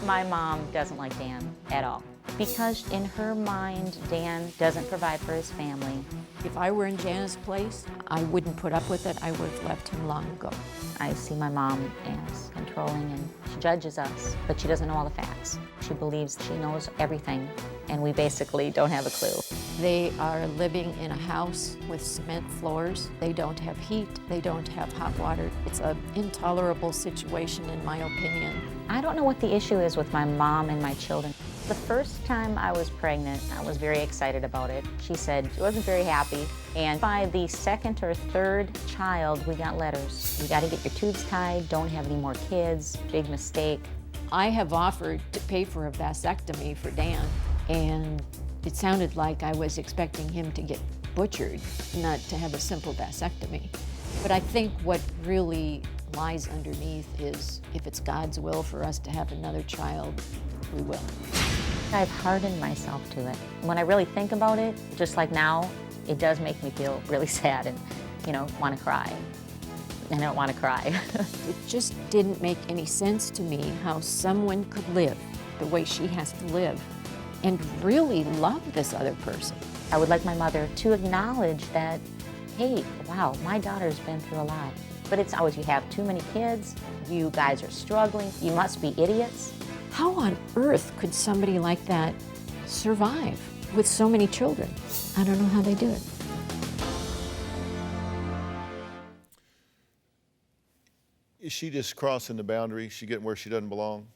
My mom doesn't like Dan at all because in her mind, Dan doesn't provide for his family. If I were in Janna's place, I wouldn't put up with it. I would have left him long ago. I see my mom as controlling and she judges us, but she doesn't know all the facts. She believes she knows everything, and we basically don't have a clue. They are living in a house with cement floors. They don't have heat. They don't have hot water. It's an intolerable situation, in my opinion. I don't know what the issue is with my mom and my children. The first time I was pregnant, I was very excited about it. She said she wasn't very happy. And by the second or third child, we got letters. You gotta get your tubes tied, don't have any more kids, big mistake. I have offered to pay for a vasectomy for Dan, and it sounded like I was expecting him to get butchered, not to have a simple vasectomy. But I think what really lies underneath is if it's God's will for us to have another child, we will. I've hardened myself to it. When I really think about it, just like now, it does make me feel really sad and, want to cry. And I don't want to cry. It just didn't make any sense to me how someone could live the way she has to live and really love this other person. I would like my mother to acknowledge that, hey, wow, my daughter's been through a lot. But it's always, you have too many kids, you guys are struggling, you must be idiots. How on earth could somebody like that survive with so many children? I don't know how they do it. Is she just crossing the boundary? Is she getting where she doesn't belong?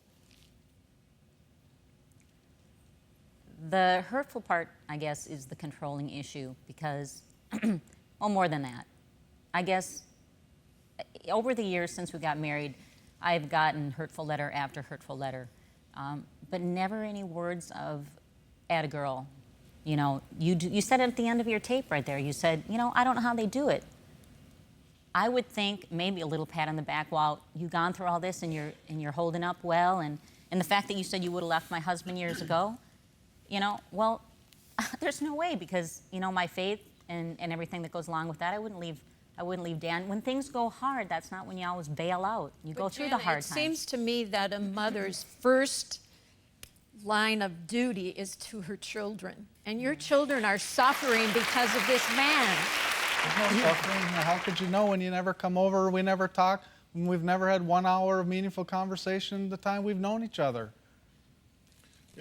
The hurtful part, I guess, is the controlling issue because, well, more than that. I guess over the years since we got married, I've gotten hurtful letter after hurtful letter, but never any words of "atta girl." You said it at the end of your tape right there. You said, I don't know how they do it. I would think maybe a little pat on the back while you've gone through all this and you're holding up well, and the fact that you said you would have left my husband years ago, well, there's no way because my faith and everything that goes along with that. I wouldn't leave Dan. When things go hard, that's not when you always bail out. You go through the hard times. It seems to me that a mother's first line of duty is to her children. And your children are suffering because of this man. There's no suffering. How could you know when you never come over, we never talk, when we've never had 1 hour of meaningful conversation the time we've known each other?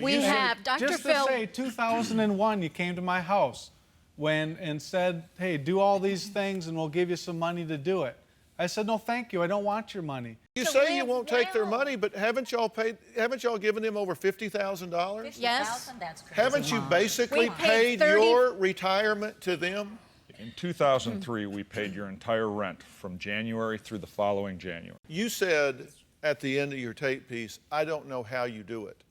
We have, Dr. Just Phil. to say, 2001, you came to my house and said, hey, do all these things and we'll give you some money to do it. I said, no, thank you, I don't want your money. You say you won't take their money, but haven't y'all given them over $50,000? Yes. That's crazy. Haven't you basically We paid paid your retirement to them? In 2003, we paid your entire rent from January through the following January. You said at the end of your tape piece, I don't know how you do it.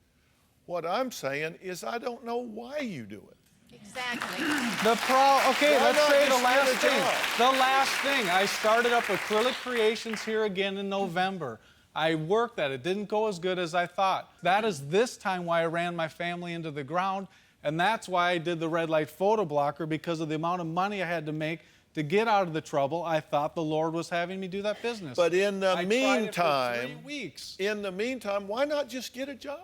What I'm saying is I don't know why you do it. Exactly. Okay, Why let's not say just the last get a thing. job? The last thing. I started up Acrylic Creations here again in November. I worked at it. Didn't go as good as I thought. That is this time why I ran my family into the ground, and that's why I did the red light photo blocker, because of the amount of money I had to make to get out of the trouble. I thought the Lord was having me do that business. But in the I tried it meantime, for 3 weeks. in the meantime, why not just get a job?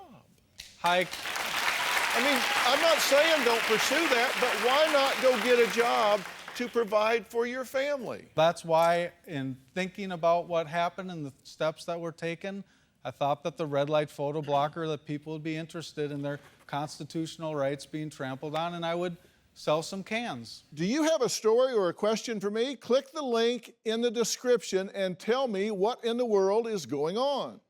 I mean, I'm not saying don't pursue that, but why not go get a job to provide for your family? That's why, in thinking about what happened and the steps that were taken, I thought that the red light photo blocker, that people would be interested in their constitutional rights being trampled on, and I would sell some cans. Do you have a story or a question for me? Click the link in the description and tell me what in the world is going on.